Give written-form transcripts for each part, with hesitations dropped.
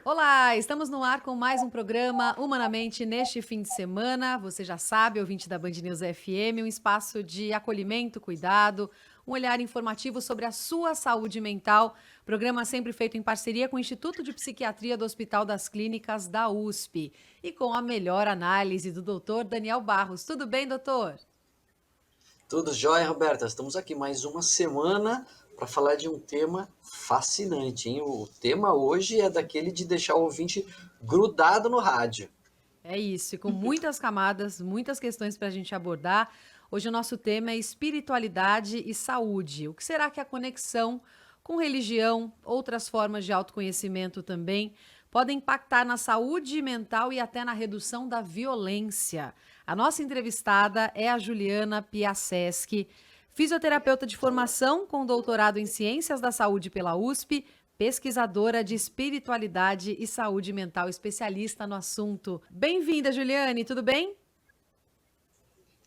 Olá, estamos no ar com mais um programa Humanamente neste fim de semana. Você já sabe, ouvinte da Band News FM, um espaço de acolhimento, cuidado, um olhar informativo sobre a sua saúde mental. Programa sempre feito em parceria com o Instituto de Psiquiatria do Hospital das Clínicas da USP e com a melhor análise do doutor Daniel Barros. Tudo bem, doutor? Tudo jóia, Roberta? Estamos aqui mais uma semana para falar de um tema fascinante, hein? O tema hoje é daquele de deixar o ouvinte grudado no rádio. É isso, e com muitas camadas, muitas questões para a gente abordar. Hoje o nosso tema é espiritualidade e saúde. O que será que a conexão com religião, outras formas de autoconhecimento também, podem impactar na saúde mental e até na redução da violência? A nossa entrevistada é a Juliana Piaseschi, fisioterapeuta de formação com doutorado em Ciências da Saúde pela USP, pesquisadora de espiritualidade e saúde mental, especialista no assunto. Bem-vinda, Juliane, tudo bem?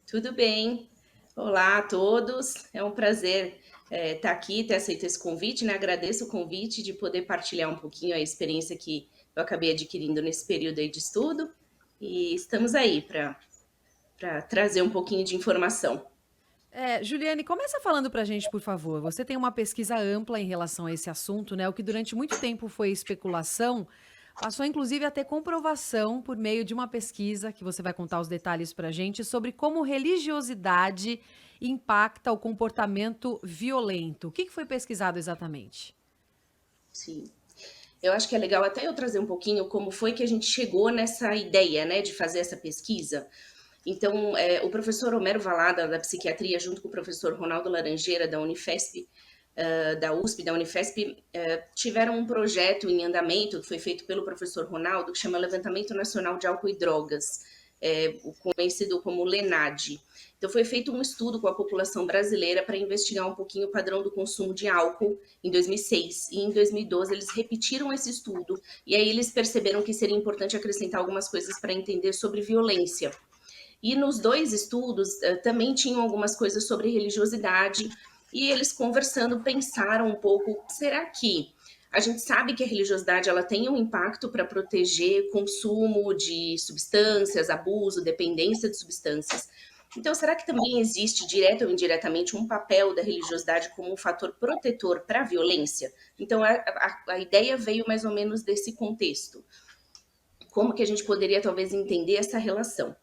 Tudo bem. Olá a todos. É um prazer estar aqui, ter aceito esse convite, né? Agradeço o convite de poder partilhar um pouquinho a experiência que eu acabei adquirindo nesse período aí de estudo. E estamos aí para trazer um pouquinho de informação. Juliane, começa falando para a gente, por favor. Você tem uma pesquisa ampla em relação a esse assunto, né? O que durante muito tempo foi especulação, passou inclusive a ter comprovação por meio de uma pesquisa, que você vai contar os detalhes para a gente, sobre como religiosidade impacta o comportamento violento. O que foi pesquisado exatamente? Sim. Eu acho que é legal até eu trazer um pouquinho como foi que a gente chegou nessa ideia, né, de fazer essa pesquisa. Então, o professor Homero Valada, da psiquiatria, junto com o professor Ronaldo Laranjeira, da Unifesp, da USP, da Unifesp, tiveram um projeto em andamento que foi feito pelo professor Ronaldo, que chama Levantamento Nacional de Álcool e Drogas, conhecido como LENAD. Então, foi feito um estudo com a população brasileira para investigar um pouquinho o padrão do consumo de álcool em 2006. E em 2012, eles repetiram esse estudo, e aí eles perceberam que seria importante acrescentar algumas coisas para entender sobre violência. E nos dois estudos também tinham algumas coisas sobre religiosidade, e eles conversando pensaram um pouco, será que a gente sabe que a religiosidade ela tem um impacto para proteger consumo de substâncias, abuso, dependência de substâncias. Então, será que também existe, direto ou indiretamente, um papel da religiosidade como um fator protetor para a violência? Então, a ideia veio mais ou menos desse contexto. Como que a gente poderia, talvez, entender essa relação?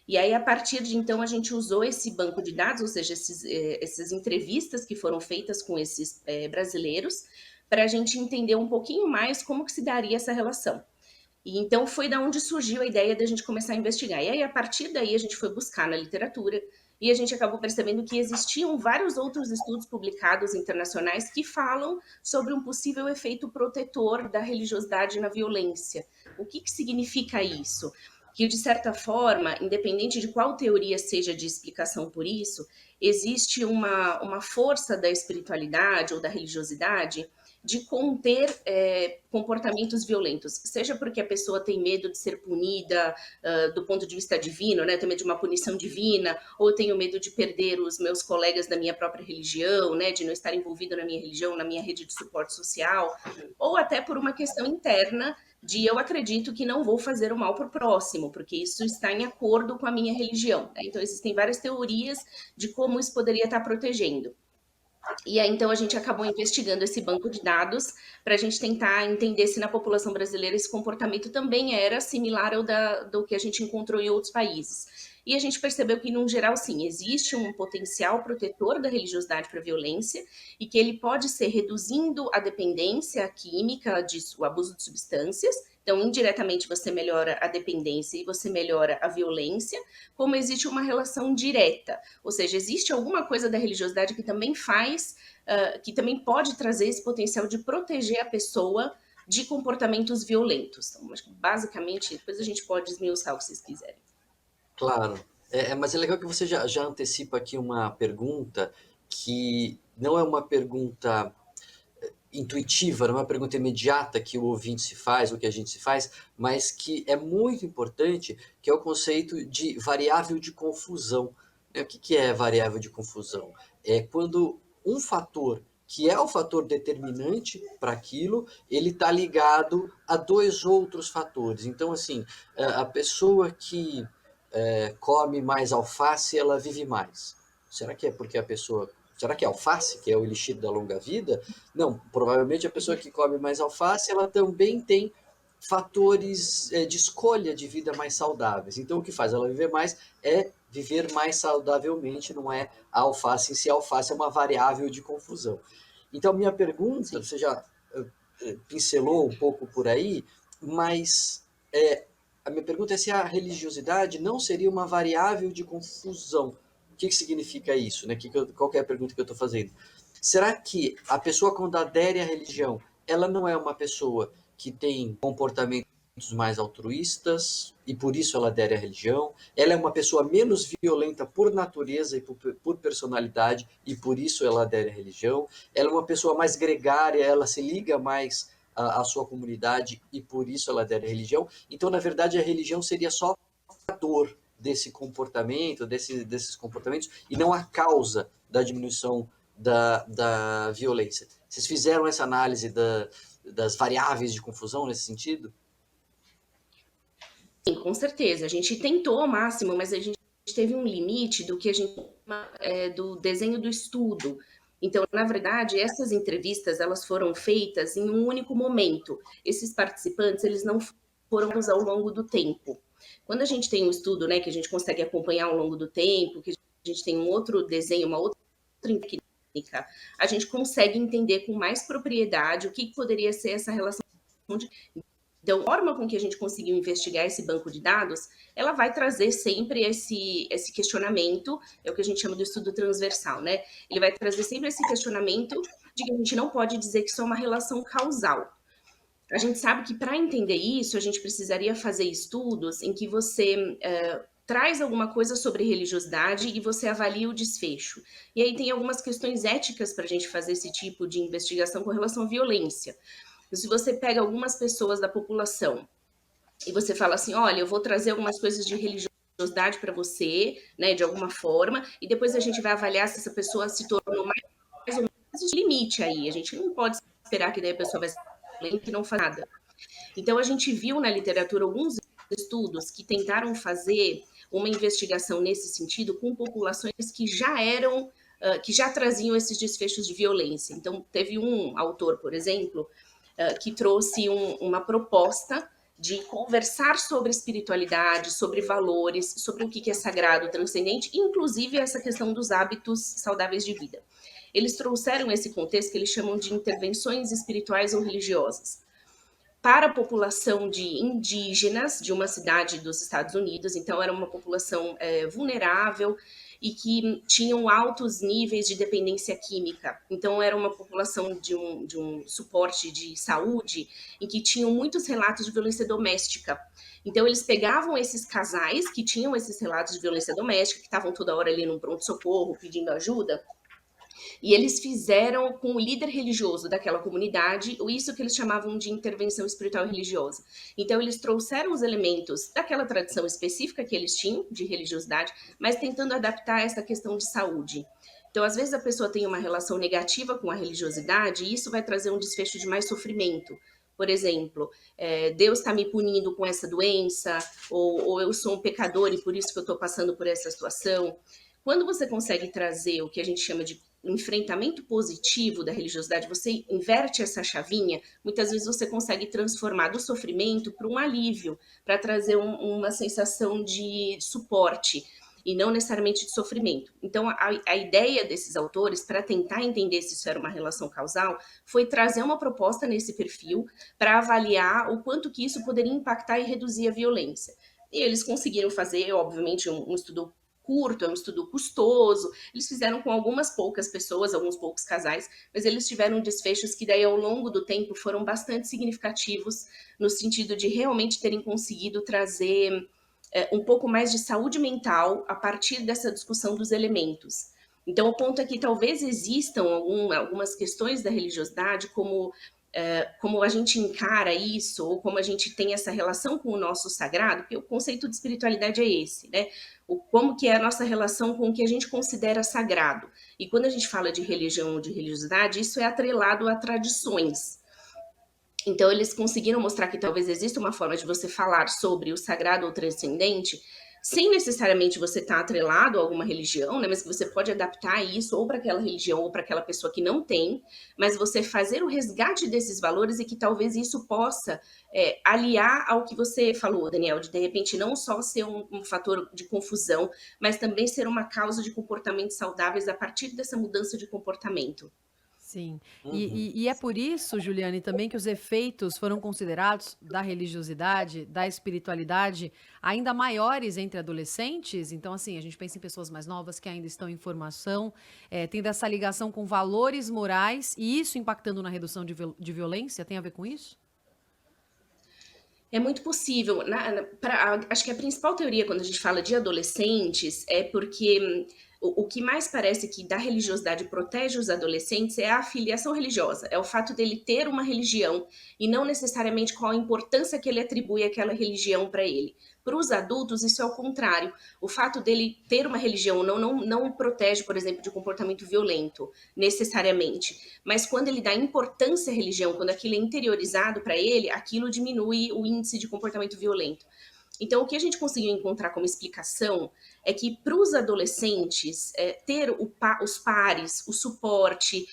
E aí, a partir de então, a gente usou esse banco de dados, ou seja, essas entrevistas que foram feitas com esses brasileiros, para a gente entender um pouquinho mais como que se daria essa relação. E então foi da onde surgiu a ideia da gente começar a investigar. E aí, a partir daí, a gente foi buscar na literatura e a gente acabou percebendo que existiam vários outros estudos publicados internacionais que falam sobre um possível efeito protetor da religiosidade na violência. O que significa isso? Que, de certa forma, independente de qual teoria seja de explicação por isso, existe uma força da espiritualidade ou da religiosidade de conter comportamentos violentos, seja porque a pessoa tem medo de ser punida do ponto de vista divino, né, tem medo de uma punição divina, ou eu tenho medo de perder os meus colegas da minha própria religião, né, de não estar envolvido na minha religião, na minha rede de suporte social, ou até por uma questão interna de eu acredito que não vou fazer o mal para o próximo, porque isso está em acordo com a minha religião. Né? Então, existem várias teorias de como isso poderia estar protegendo. E aí, então, a gente acabou investigando esse banco de dados para a gente tentar entender se na população brasileira esse comportamento também era similar ao do que a gente encontrou em outros países. E a gente percebeu que, no geral, sim, existe um potencial protetor da religiosidade para a violência e que ele pode ser reduzindo a dependência química, o abuso de substâncias. Então, indiretamente, você melhora a dependência e você melhora a violência, como existe uma relação direta. Ou seja, existe alguma coisa da religiosidade que também faz, que também pode trazer esse potencial de proteger a pessoa de comportamentos violentos. Então, acho que basicamente, depois a gente pode esmiuçar o que vocês quiserem. Claro. Mas é legal que você já antecipa aqui uma pergunta que não é uma pergunta intuitiva, não é uma pergunta imediata que o ouvinte se faz, ou que a gente se faz, mas que é muito importante, que é o conceito de variável de confusão. O que é variável de confusão? É quando um fator que é o fator determinante para aquilo, ele está ligado a dois outros fatores. Então, assim, a pessoa que come mais alface, ela vive mais. Será que é porque a pessoa... Será que é alface, que é o elixir da longa vida? Não, provavelmente a pessoa que come mais alface, ela também tem fatores de escolha de vida mais saudáveis. Então, o que faz ela viver mais é viver mais saudavelmente, não é a alface em si. A alface é uma variável de confusão. Então, minha pergunta, Sim. você já pincelou um pouco por aí, mas a minha pergunta é se a religiosidade não seria uma variável de confusão. O que significa isso? Né? Qual que é a pergunta que eu estou fazendo? Será que a pessoa, quando adere à religião, ela não é uma pessoa que tem comportamentos mais altruístas e por isso ela adere à religião? Ela é uma pessoa menos violenta por natureza e por personalidade e por isso ela adere à religião? Ela é uma pessoa mais gregária, ela se liga mais à sua comunidade e por isso ela adere à religião? Então, na verdade, a religião seria só a dor desse comportamento, desses comportamentos, e não a causa da diminuição da violência. Vocês fizeram essa análise das variáveis de confusão nesse sentido? Sim, com certeza. A gente tentou ao máximo, mas a gente teve um limite do que a gente chama do desenho do estudo. Então, na verdade, essas entrevistas elas foram feitas em um único momento. Esses participantes eles não foram ao longo do tempo. Quando a gente tem um estudo, né, que a gente consegue acompanhar ao longo do tempo, que a gente tem um outro desenho, uma outra técnica, a gente consegue entender com mais propriedade o que poderia ser essa relação de... Então, a forma com que a gente conseguiu investigar esse banco de dados, ela vai trazer sempre esse questionamento, é o que a gente chama do estudo transversal, né? Ele vai trazer sempre esse questionamento de que a gente não pode dizer que isso é uma relação causal. A gente sabe que para entender isso, a gente precisaria fazer estudos em que você traz alguma coisa sobre religiosidade e você avalia o desfecho. E aí tem algumas questões éticas para a gente fazer esse tipo de investigação com relação à violência. Se você pega algumas pessoas da população e você fala assim, olha, eu vou trazer algumas coisas de religiosidade para você, né, de alguma forma, e depois a gente vai avaliar se essa pessoa se tornou mais ou menos limite aí. A gente não pode esperar que daí a pessoa vai ser violenta e não faça nada. Então a gente viu na literatura alguns estudos que tentaram fazer uma investigação nesse sentido com populações que já eram que já traziam esses desfechos de violência. Então, teve um autor, por exemplo, que trouxe uma proposta de conversar sobre espiritualidade, sobre valores, sobre o que é sagrado, transcendente, inclusive essa questão dos hábitos saudáveis de vida. Eles trouxeram esse contexto que eles chamam de intervenções espirituais ou religiosas para a população de indígenas de uma cidade dos Estados Unidos, então era uma população vulnerável e que tinham altos níveis de dependência química. Então era uma população de um suporte de saúde em que tinham muitos relatos de violência doméstica. Então eles pegavam esses casais que tinham esses relatos de violência doméstica, que estavam toda hora ali no pronto-socorro pedindo ajuda, e eles fizeram com o líder religioso daquela comunidade isso que eles chamavam de intervenção espiritual e religiosa. Então, eles trouxeram os elementos daquela tradição específica que eles tinham, de religiosidade, mas tentando adaptar essa questão de saúde. Então, às vezes, a pessoa tem uma relação negativa com a religiosidade e isso vai trazer um desfecho de mais sofrimento. Por exemplo, Deus está me punindo com essa doença, ou eu sou um pecador e por isso que eu estou passando por essa situação. Quando você consegue trazer o que a gente chama de enfrentamento positivo da religiosidade, você inverte essa chavinha, muitas vezes você consegue transformar do sofrimento para um alívio, para trazer uma sensação de suporte e não necessariamente de sofrimento. Então, a ideia desses autores, para tentar entender se isso era uma relação causal, foi trazer uma proposta nesse perfil para avaliar o quanto que isso poderia impactar e reduzir a violência. E eles conseguiram fazer, obviamente, um estudo curto, é um estudo custoso. Eles fizeram com algumas poucas pessoas, alguns poucos casais, mas eles tiveram desfechos que daí ao longo do tempo foram bastante significativos no sentido de realmente terem conseguido trazer um pouco mais de saúde mental a partir dessa discussão dos elementos. Então, o ponto é que talvez existam algumas questões da religiosidade, como como a gente encara isso, ou como a gente tem essa relação com o nosso sagrado, porque o conceito de espiritualidade é esse, né? Como que é a nossa relação com o que a gente considera sagrado. E quando a gente fala de religião ou de religiosidade, isso é atrelado a tradições. Então, eles conseguiram mostrar que talvez exista uma forma de você falar sobre o sagrado ou transcendente, sem necessariamente você estar atrelado a alguma religião, né? Mas que você pode adaptar isso ou para aquela religião ou para aquela pessoa que não tem, mas você fazer o resgate desses valores e que talvez isso possa aliar ao que você falou, Daniel, de repente não só ser um fator de confusão, mas também ser uma causa de comportamentos saudáveis a partir dessa mudança de comportamento. Sim. Uhum. E é por isso, Juliane, também que os efeitos foram considerados da religiosidade, da espiritualidade, ainda maiores entre adolescentes. Então, assim, a gente pensa em pessoas mais novas que ainda estão em formação, tendo essa ligação com valores morais, e isso impactando na redução de violência, tem a ver com isso? É muito possível. Acho que a principal teoria, quando a gente fala de adolescentes, é porque o que mais parece que da religiosidade protege os adolescentes é a afiliação religiosa, é o fato dele ter uma religião e não necessariamente qual a importância que ele atribui àquela religião para ele. Para os adultos, isso é o contrário. O fato dele ter uma religião não protege, por exemplo, de comportamento violento, necessariamente. Mas quando ele dá importância à religião, quando aquilo é interiorizado para ele, aquilo diminui o índice de comportamento violento. Então, o que a gente conseguiu encontrar como explicação é que para os adolescentes, ter os pares, o suporte,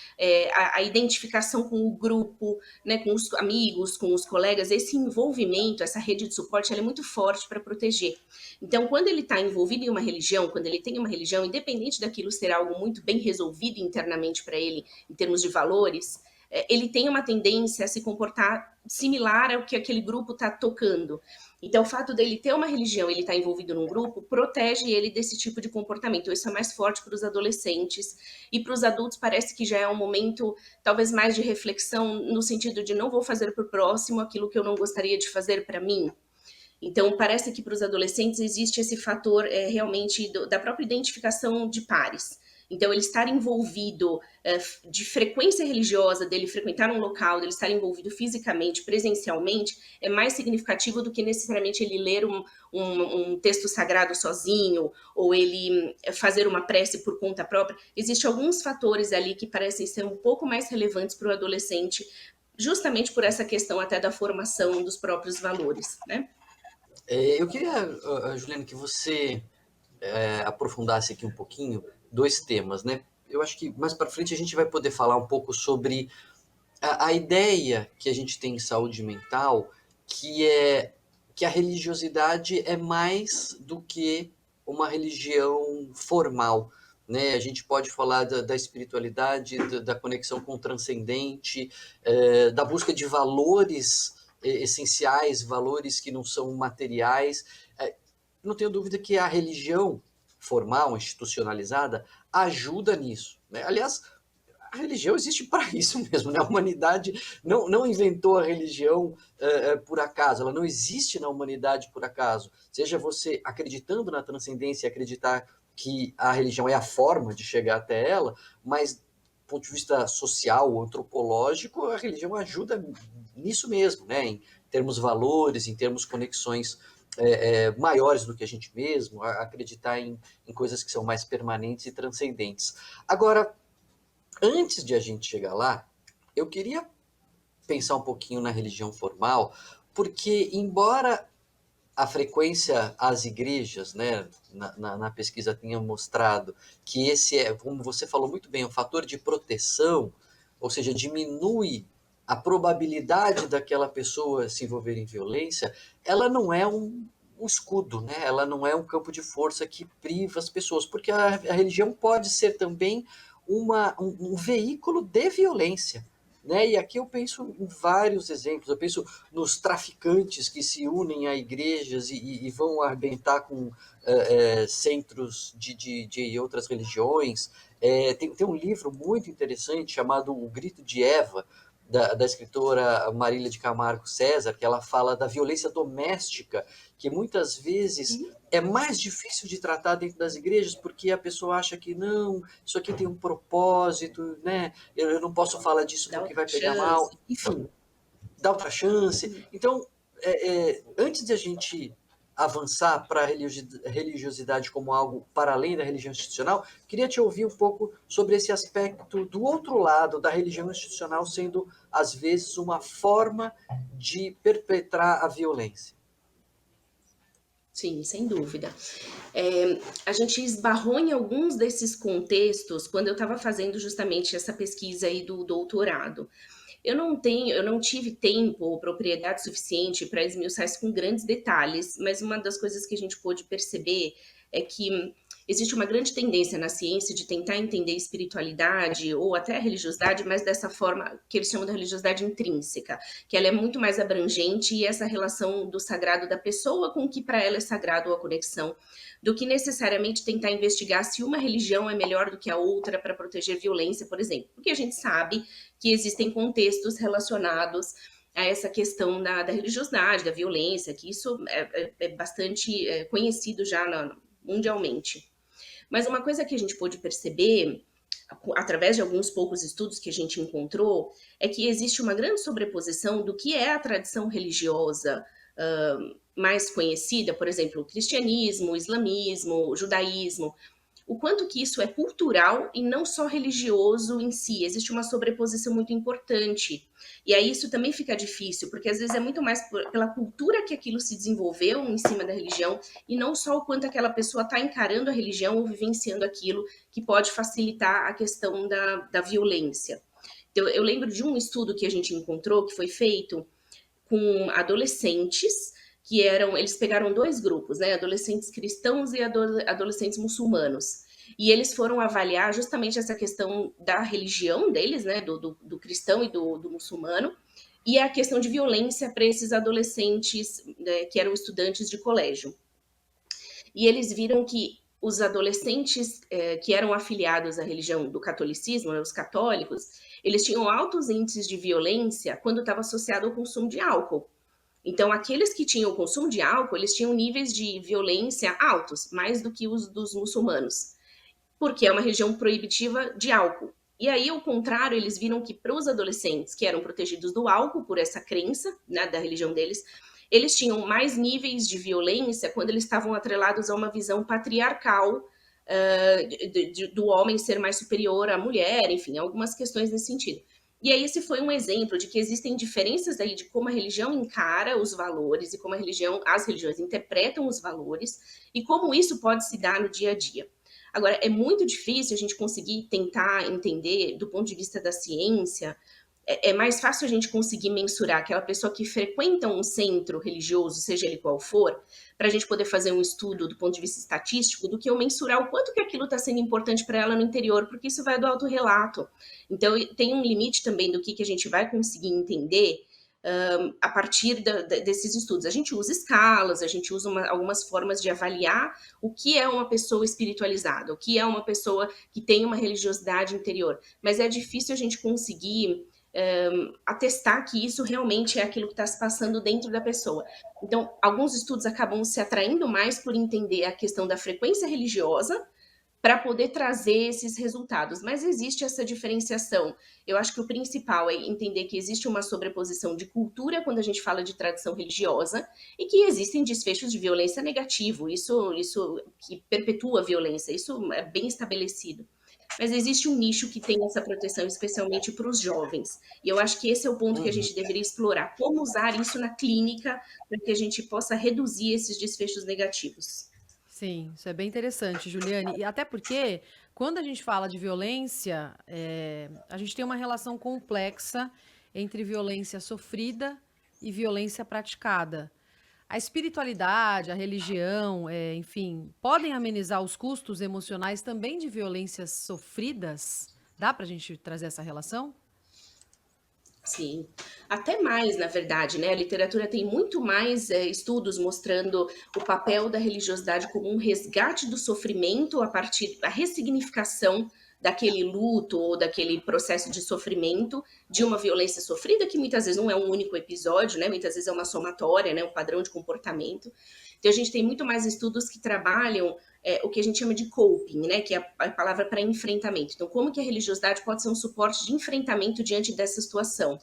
a identificação com o grupo, né, com os amigos, com os colegas, esse envolvimento, essa rede de suporte, ela é muito forte para proteger. Então, quando ele está envolvido em uma religião, quando ele tem uma religião, independente daquilo ser algo muito bem resolvido internamente para ele, em termos de valores, ele tem uma tendência a se comportar similar ao que aquele grupo está tocando. Então, o fato dele ter uma religião, ele estar envolvido num grupo, protege ele desse tipo de comportamento. Isso é mais forte para os adolescentes. E para os adultos, parece que já é um momento, talvez, mais de reflexão, no sentido de não vou fazer para o próximo aquilo que eu não gostaria de fazer para mim. Então, parece que para os adolescentes existe esse fator realmente da própria identificação de pares. Então, ele estar envolvido de frequência religiosa, dele frequentar um local, dele estar envolvido fisicamente, presencialmente, é mais significativo do que necessariamente ele ler um texto sagrado sozinho, ou ele fazer uma prece por conta própria. Existem alguns fatores ali que parecem ser um pouco mais relevantes para o adolescente, justamente por essa questão até da formação dos próprios valores, né? Eu queria, Juliana, que você aprofundasse aqui um pouquinho dois temas, né? Eu acho que mais para frente a gente vai poder falar um pouco sobre a ideia que a gente tem em saúde mental, que é que a religiosidade é mais do que uma religião formal, né? A gente pode falar da espiritualidade, da conexão com o transcendente, da busca de valores essenciais, valores que não são materiais. Não tenho dúvida que a religião formal, institucionalizada, ajuda nisso, né? Aliás, a religião existe para isso mesmo, né? A humanidade não inventou a religião por acaso, ela não existe na humanidade por acaso. Seja você acreditando na transcendência e acreditar que a religião é a forma de chegar até ela, mas do ponto de vista social, antropológico, a religião ajuda nisso mesmo, né? Em termos valores, em termos conexões maiores do que a gente mesmo, acreditar em coisas que são mais permanentes e transcendentes. Agora, antes de a gente chegar lá, eu queria pensar um pouquinho na religião formal, porque embora a frequência às igrejas, né, na pesquisa tenha mostrado que esse é, como você falou muito bem, um fator de proteção, ou seja, diminui a probabilidade daquela pessoa se envolver em violência, ela não é um escudo, né? Ela não é um campo de força que priva as pessoas, porque a religião pode ser também um veículo de violência. Né? E aqui eu penso em vários exemplos. Eu penso nos traficantes que se unem a igrejas e vão arrebentar com centros de outras religiões. Tem um livro muito interessante chamado O Grito de Eva, da escritora Marília de Camargo César, que ela fala da violência doméstica, que muitas vezes é mais difícil de tratar dentro das igrejas, porque a pessoa acha que não, isso aqui tem um propósito, né? Eu não posso falar disso Dá porque outra vai pegar mal. chance. Enfim, dá outra chance. Então, antes de a gente avançar para a religiosidade como algo para além da religião institucional, queria te ouvir um pouco sobre esse aspecto do outro lado da religião institucional sendo, às vezes, uma forma de perpetrar a violência. Sim, sem dúvida. A gente esbarrou em alguns desses contextos quando eu estava fazendo justamente essa pesquisa aí do doutorado. Eu não tive tempo ou propriedade suficiente para esmiuçar isso com grandes detalhes, mas uma das coisas que a gente pôde perceber é que existe uma grande tendência na ciência de tentar entender a espiritualidade ou até a religiosidade, mas dessa forma que eles chamam de religiosidade intrínseca, que ela é muito mais abrangente e essa relação do sagrado da pessoa com o que para ela é sagrado ou a conexão, do que necessariamente tentar investigar se uma religião é melhor do que a outra para proteger violência, por exemplo. Porque a gente sabe que existem contextos relacionados a essa questão da religiosidade, da violência, que isso é bastante conhecido já mundialmente. Mas uma coisa que a gente pôde perceber, através de alguns poucos estudos que a gente encontrou, é que existe uma grande sobreposição do que é a tradição religiosa mais conhecida, por exemplo, o cristianismo, o islamismo, o judaísmo, o quanto que isso é cultural e não só religioso em si. Existe uma sobreposição muito importante. E aí isso também fica difícil, porque às vezes é muito mais pela cultura que aquilo se desenvolveu em cima da religião e não só o quanto aquela pessoa está encarando a religião ou vivenciando aquilo que pode facilitar a questão da violência. Então, eu lembro de um estudo que a gente encontrou, que foi feito com adolescentes eles pegaram dois grupos, né, adolescentes cristãos e adolescentes muçulmanos. E eles foram avaliar justamente essa questão da religião deles, né, do cristão e do muçulmano, e a questão de violência para esses adolescentes, né, que eram estudantes de colégio. E eles viram que os adolescentes que eram afiliados à religião do catolicismo, né, os católicos, eles tinham altos índices de violência quando estava associado ao consumo de álcool. Então, aqueles que tinham o consumo de álcool, eles tinham níveis de violência altos, mais do que os dos muçulmanos, porque é uma região proibitiva de álcool. E aí, ao contrário, eles viram que para os adolescentes que eram protegidos do álcool, por essa crença, né, da religião deles, eles tinham mais níveis de violência quando eles estavam atrelados a uma visão patriarcal do homem ser mais superior à mulher, enfim, algumas questões nesse sentido. E aí esse foi um exemplo de que existem diferenças aí de como a religião encara os valores e como as religiões interpretam os valores e como isso pode se dar no dia a dia. Agora, é muito difícil a gente conseguir tentar entender do ponto de vista da ciência. É mais fácil a gente conseguir mensurar aquela pessoa que frequenta um centro religioso, seja ele qual for, para a gente poder fazer um estudo do ponto de vista estatístico, do que eu mensurar o quanto que aquilo está sendo importante para ela no interior, porque isso vai do autorrelato. Então, tem um limite também do que a gente vai conseguir entender a partir desses estudos. A gente usa escalas, a gente usa algumas formas de avaliar o que é uma pessoa espiritualizada, o que é uma pessoa que tem uma religiosidade interior, mas é difícil a gente conseguir atestar que isso realmente é aquilo que está se passando dentro da pessoa. Então, alguns estudos acabam se atraindo mais por entender a questão da frequência religiosa para poder trazer esses resultados. Mas existe essa diferenciação. Eu acho que o principal é entender que existe uma sobreposição de cultura quando a gente fala de tradição religiosa e que existem desfechos de violência negativo, isso que perpetua a violência, isso é bem estabelecido. Mas existe um nicho que tem essa proteção, especialmente para os jovens. E eu acho que esse é o ponto que a gente deveria explorar. Como usar isso na clínica para que a gente possa reduzir esses desfechos negativos. Sim, isso é bem interessante, Juliane. E até porque, quando a gente fala de violência, a gente tem uma relação complexa entre violência sofrida e violência praticada. A espiritualidade, a religião, enfim, podem amenizar os custos emocionais também de violências sofridas? Dá para a gente trazer essa relação? Sim, até mais, na verdade, né? A literatura tem muito mais estudos mostrando o papel da religiosidade como um resgate do sofrimento a partir da ressignificação daquele luto ou daquele processo de sofrimento de uma violência sofrida, que muitas vezes não é um único episódio, né? Muitas vezes é uma somatória, né? Um padrão de comportamento. Então, a gente tem muito mais estudos que trabalham o que a gente chama de coping, né? Que é a palavra para enfrentamento. Então, como que a religiosidade pode ser um suporte de enfrentamento diante dessa situação?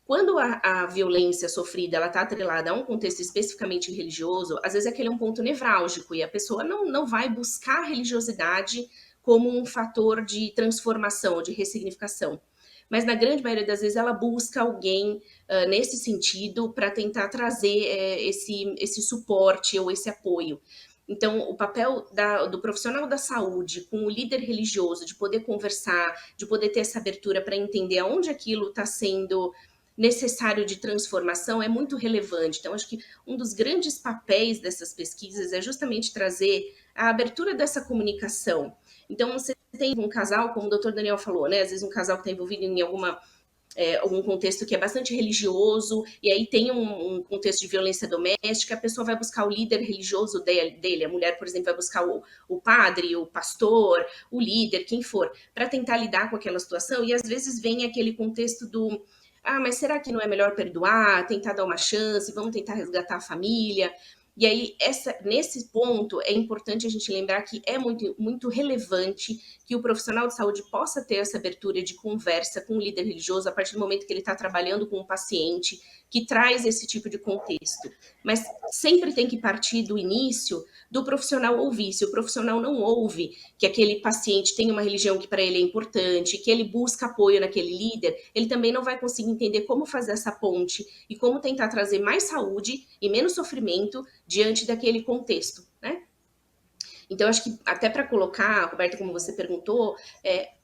Quando a violência sofrida ela está atrelada a um contexto especificamente religioso, às vezes aquele é um ponto nevrálgico e a pessoa não vai buscar a religiosidade como um fator de transformação, de ressignificação. Mas na grande maioria das vezes ela busca alguém nesse sentido para tentar trazer esse suporte ou esse apoio. Então, o papel do profissional da saúde com o líder religioso, de poder conversar, de poder ter essa abertura para entender aonde aquilo está sendo necessário de transformação é muito relevante. Então, acho que um dos grandes papéis dessas pesquisas é justamente trazer a abertura dessa comunicação. Então, você tem um casal, como o doutor Daniel falou, né? Às vezes um casal que está envolvido em algum contexto que é bastante religioso, e aí tem um contexto de violência doméstica, a pessoa vai buscar o líder religioso dele, a mulher, por exemplo, vai buscar o padre, o pastor, o líder, quem for, para tentar lidar com aquela situação, e às vezes vem aquele contexto do mas será que não é melhor perdoar, tentar dar uma chance, vamos tentar resgatar a família? E aí, nesse ponto, é importante a gente lembrar que é muito, muito relevante que o profissional de saúde possa ter essa abertura de conversa com o líder religioso a partir do momento que ele está trabalhando com um paciente que traz esse tipo de contexto. Mas sempre tem que partir do início do profissional ouvir. Se o profissional não ouve que aquele paciente tem uma religião que para ele é importante, que ele busca apoio naquele líder, ele também não vai conseguir entender como fazer essa ponte e como tentar trazer mais saúde e menos sofrimento diante daquele contexto, né? Então, acho que até para colocar, Roberta, como você perguntou,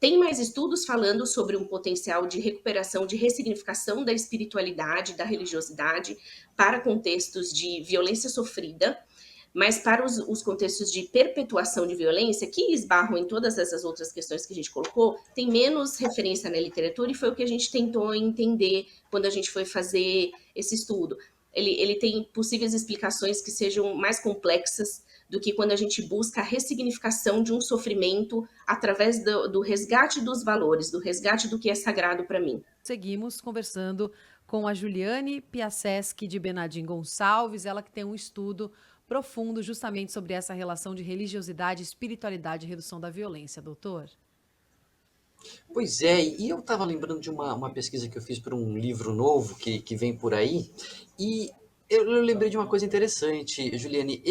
tem mais estudos falando sobre um potencial de recuperação, de ressignificação da espiritualidade, da religiosidade para contextos de violência sofrida, mas para os contextos de perpetuação de violência, que esbarram em todas essas outras questões que a gente colocou, tem menos referência na literatura e foi o que a gente tentou entender quando a gente foi fazer esse estudo. Ele tem possíveis explicações que sejam mais complexas do que quando a gente busca a ressignificação de um sofrimento através do resgate dos valores, do resgate do que é sagrado para mim. Seguimos conversando com a Juliane Piaseschi de Benadim Gonçalves, ela que tem um estudo profundo justamente sobre essa relação de religiosidade, espiritualidade e redução da violência, doutor. Pois é, e eu estava lembrando de uma pesquisa que eu fiz para um livro novo que vem por aí, e eu lembrei de uma coisa interessante, Juliane.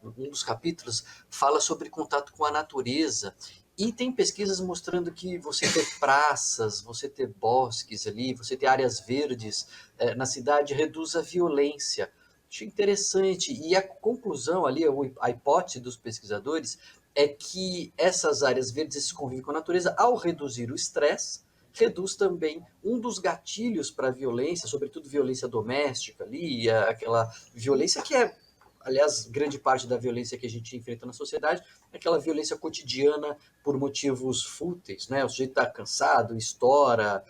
Um dos capítulos fala sobre contato com a natureza, e tem pesquisas mostrando que você ter praças, você ter bosques ali, você ter áreas verdes na cidade reduz a violência. Achei interessante, e a conclusão ali, a hipótese dos pesquisadores, é que essas áreas verdes, esse convívio com a natureza, ao reduzir o estresse, reduz também um dos gatilhos para a violência, sobretudo violência doméstica ali, aquela violência que é, aliás, grande parte da violência que a gente enfrenta na sociedade, é aquela violência cotidiana por motivos fúteis, né? O sujeito está cansado, estoura,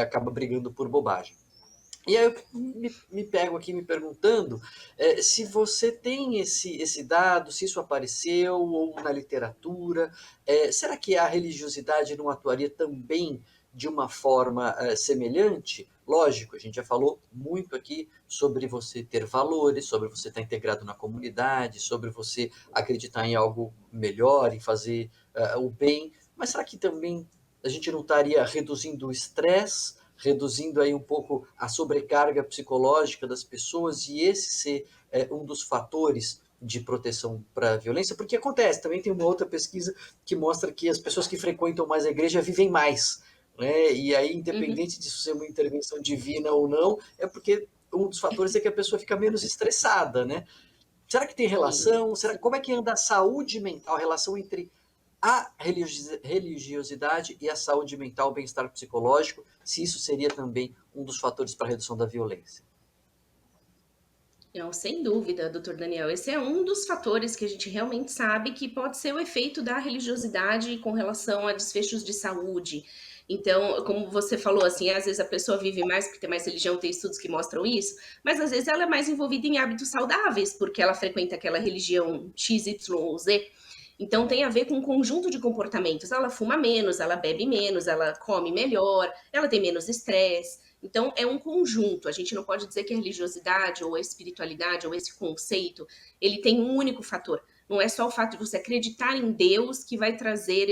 acaba brigando por bobagem. E aí eu me pego aqui me perguntando se você tem esse dado, se isso apareceu ou na literatura. Será que a religiosidade não atuaria também de uma forma semelhante? Lógico, a gente já falou muito aqui sobre você ter valores, sobre você estar integrado na comunidade, sobre você acreditar em algo melhor, em fazer o bem. Mas será que também a gente não estaria reduzindo o estresse, reduzindo aí um pouco a sobrecarga psicológica das pessoas e esse ser um dos fatores de proteção para a violência? Porque acontece, também tem uma outra pesquisa que mostra que as pessoas que frequentam mais a igreja vivem mais, né? E aí, independente disso ser uma intervenção divina ou não, é porque um dos fatores é que a pessoa fica menos estressada, né? Será que tem relação? Como é que anda a saúde mental, a relação entre a religiosidade e a saúde mental, o bem-estar psicológico, se isso seria também um dos fatores para a redução da violência? Não, sem dúvida, doutor Daniel. Esse é um dos fatores que a gente realmente sabe que pode ser o efeito da religiosidade com relação a desfechos de saúde. Então, como você falou, assim, às vezes a pessoa vive mais porque tem mais religião, tem estudos que mostram isso, mas às vezes ela é mais envolvida em hábitos saudáveis, porque ela frequenta aquela religião X, Y ou Z. Então tem a ver com um conjunto de comportamentos. Ela fuma menos, ela bebe menos, ela come melhor, ela tem menos estresse. Então é um conjunto. A gente não pode dizer que a religiosidade ou a espiritualidade ou esse conceito, ele tem um único fator. Não é só o fato de você acreditar em Deus que vai trazer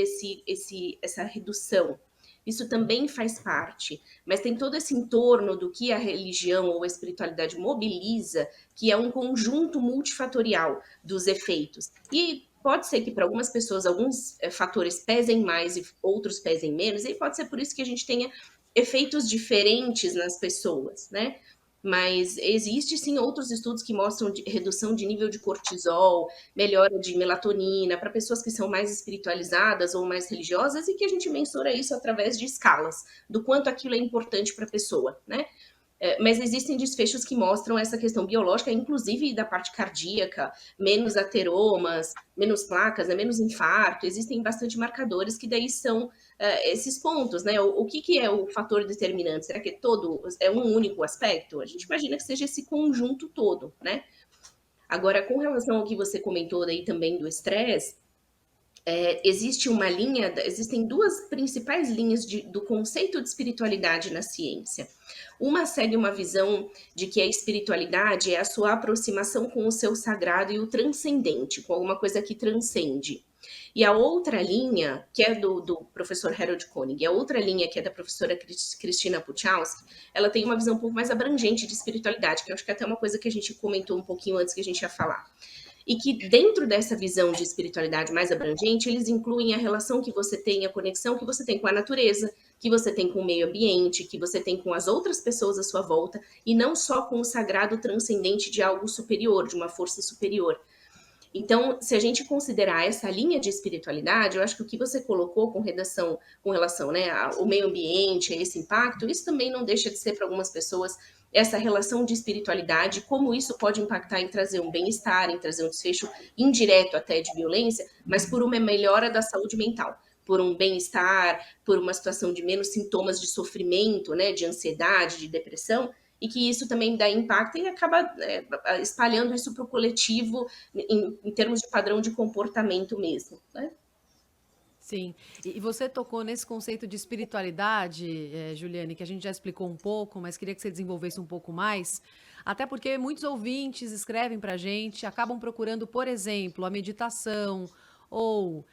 essa redução. Isso também faz parte, mas tem todo esse entorno do que a religião ou a espiritualidade mobiliza, que é um conjunto multifatorial dos efeitos. E pode ser que para algumas pessoas alguns fatores pesem mais e outros pesem menos, e pode ser por isso que a gente tenha efeitos diferentes nas pessoas, né? Mas existe sim outros estudos que mostram redução de nível de cortisol, melhora de melatonina para pessoas que são mais espiritualizadas ou mais religiosas e que a gente mensura isso através de escalas, do quanto aquilo é importante para a pessoa, né? Mas existem desfechos que mostram essa questão biológica, inclusive da parte cardíaca, menos ateromas, menos placas, né, menos infarto, existem bastante marcadores que daí são esses pontos, né? O que é o fator determinante? Será que é um único aspecto? A gente imagina que seja esse conjunto todo, né? Agora, com relação ao que você comentou daí também do estresse, existem duas principais linhas do conceito de espiritualidade na ciência. Uma segue uma visão de que a espiritualidade é a sua aproximação com o seu sagrado e o transcendente, com alguma coisa que transcende. E a outra linha, que é do professor Harold Koenig, a outra linha, que é da professora Cristina Puchalski, ela tem uma visão um pouco mais abrangente de espiritualidade, que eu acho que é até uma coisa que a gente comentou um pouquinho antes que a gente ia falar. E que dentro dessa visão de espiritualidade mais abrangente, eles incluem a relação que você tem, a conexão que você tem com a natureza, que você tem com o meio ambiente, que você tem com as outras pessoas à sua volta, e não só com o sagrado transcendente de algo superior, de uma força superior. Então, se a gente considerar essa linha de espiritualidade, eu acho que o que você colocou com relação, né, ao meio ambiente, a esse impacto, isso também não deixa de ser para algumas pessoas essa relação de espiritualidade, como isso pode impactar em trazer um bem-estar, em trazer um desfecho indireto até de violência, mas por uma melhora da saúde mental, por um bem-estar, por uma situação de menos sintomas de sofrimento, né, de ansiedade, de depressão, e que isso também dá impacto e acaba espalhando isso para o coletivo em termos de padrão de comportamento mesmo, né? Sim, e você tocou nesse conceito de espiritualidade, Juliane, que a gente já explicou um pouco, mas queria que você desenvolvesse um pouco mais, até porque muitos ouvintes escrevem para a gente, acabam procurando, por exemplo, a meditação ou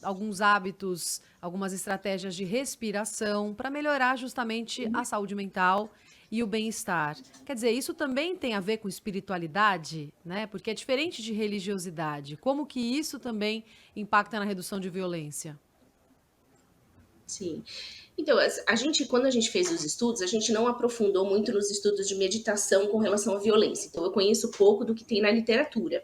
alguns hábitos, algumas estratégias de respiração para melhorar justamente a saúde mental e o bem-estar. Quer dizer, isso também tem a ver com espiritualidade, né? Porque é diferente de religiosidade. Como que isso também impacta na redução de violência? Sim. Então, quando a gente fez os estudos, a gente não aprofundou muito nos estudos de meditação com relação à violência. Então, eu conheço pouco do que tem na literatura.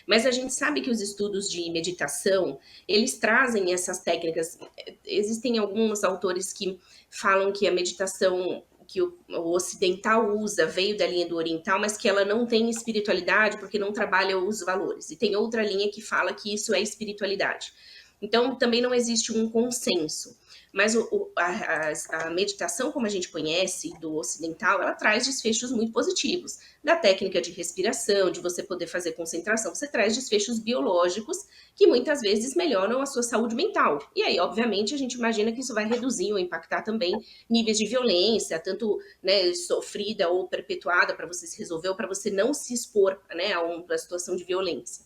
Mas a gente sabe que os estudos de meditação, eles trazem essas técnicas. Existem alguns autores que falam que a meditação que o ocidental usa veio da linha do oriental, mas que ela não tem espiritualidade porque não trabalha os valores. E tem outra linha que fala que isso é espiritualidade. Então, também não existe um consenso. Mas a meditação, como a gente conhece, do ocidental, ela traz desfechos muito positivos. Da técnica de respiração, de você poder fazer concentração, você traz desfechos biológicos que muitas vezes melhoram a sua saúde mental. E aí, obviamente, a gente imagina que isso vai reduzir ou impactar também níveis de violência, tanto, né, sofrida ou perpetuada para você se resolver ou para você não se expor, né, a uma situação de violência.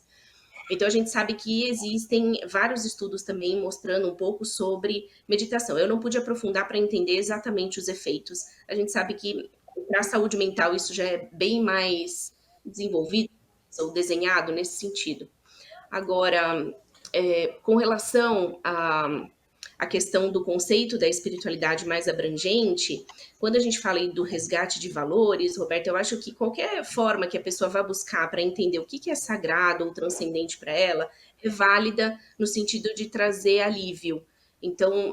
Então, a gente sabe que existem vários estudos também mostrando um pouco sobre meditação. Eu não pude aprofundar para entender exatamente os efeitos. A gente sabe que para a saúde mental isso já é bem mais desenvolvido ou desenhado nesse sentido. Agora, com relação a questão do conceito da espiritualidade mais abrangente, quando a gente fala aí do resgate de valores, Roberto, eu acho que qualquer forma que a pessoa vá buscar para entender o que é sagrado ou transcendente para ela é válida no sentido de trazer alívio. Então,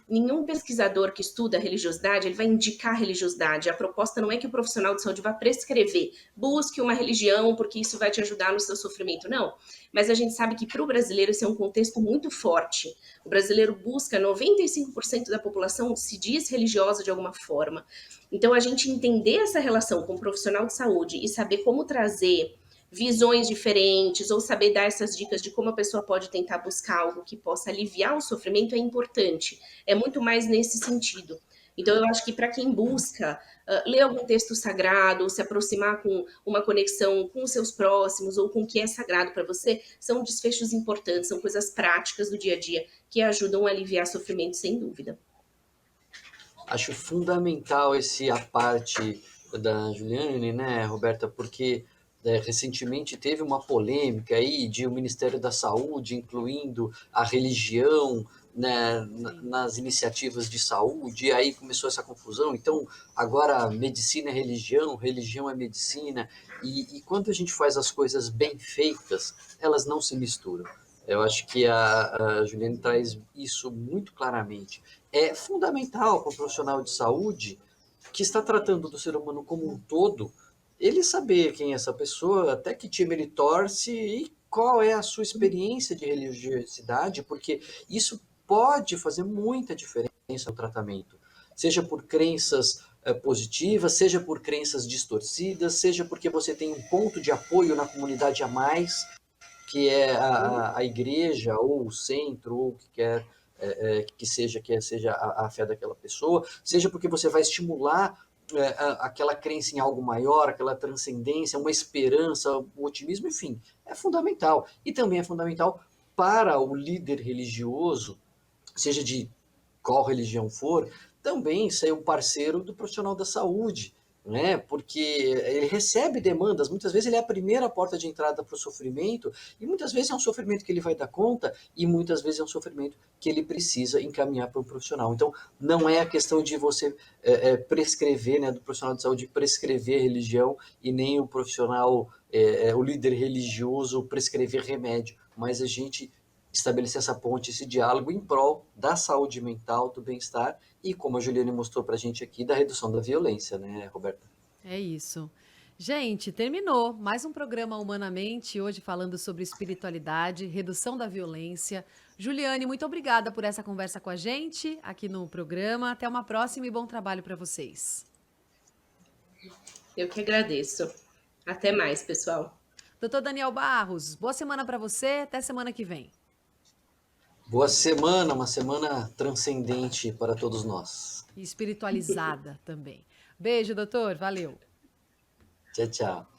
nenhum pesquisador que estuda religiosidade, ele vai indicar religiosidade. A proposta não é que o profissional de saúde vá prescrever, busque uma religião porque isso vai te ajudar no seu sofrimento. Não, mas a gente sabe que para o brasileiro esse é um contexto muito forte. O brasileiro busca, 95% da população se diz religiosa de alguma forma. Então, a gente entender essa relação com o profissional de saúde e saber como trazer visões diferentes, ou saber dar essas dicas de como a pessoa pode tentar buscar algo que possa aliviar o sofrimento é importante. É muito mais nesse sentido. Então, eu acho que para quem busca ler algum texto sagrado, ou se aproximar com uma conexão com os seus próximos, ou com o que é sagrado para você, são desfechos importantes, são coisas práticas do dia a dia que ajudam a aliviar sofrimento, sem dúvida. Acho fundamental a parte da Juliane, né, Roberta, porque recentemente teve uma polêmica aí de o Ministério da Saúde incluindo a religião, né, nas iniciativas de saúde, e aí começou essa confusão. Então, agora medicina é religião, religião é medicina, e quando a gente faz as coisas bem feitas, elas não se misturam. Eu acho que a Juliane traz isso muito claramente. É fundamental para o profissional de saúde que está tratando do ser humano como um todo, ele saber quem é essa pessoa, até que time ele torce e qual é a sua experiência de religiosidade, porque isso pode fazer muita diferença no tratamento, seja por crenças positivas, seja por crenças distorcidas, seja porque você tem um ponto de apoio na comunidade a mais, que é a igreja, ou o centro, ou o que quer que seja a fé daquela pessoa, seja porque você vai estimular aquela crença em algo maior, aquela transcendência, uma esperança, um otimismo, enfim, é fundamental. E também é fundamental para o líder religioso, seja de qual religião for, também ser um parceiro do profissional da saúde, né? Porque ele recebe demandas, muitas vezes ele é a primeira porta de entrada para o sofrimento, e muitas vezes é um sofrimento que ele vai dar conta, e muitas vezes é um sofrimento que ele precisa encaminhar para um profissional. Então, não é a questão de você prescrever, né, do profissional de saúde prescrever religião, e nem o profissional, o líder religioso prescrever remédio, mas a gente estabelecer essa ponte, esse diálogo em prol da saúde mental, do bem-estar e, como a Juliane mostrou para a gente aqui, da redução da violência, né, Roberta? É isso. Gente, terminou mais um programa Humanamente, hoje falando sobre espiritualidade, redução da violência. Juliane, muito obrigada por essa conversa com a gente aqui no programa. Até uma próxima e bom trabalho para vocês. Eu que agradeço. Até mais, pessoal. Doutor Daniel Barros, boa semana para você. Até semana que vem. Boa semana, uma semana transcendente para todos nós. E espiritualizada também. Beijo, doutor. Valeu. Tchau, tchau.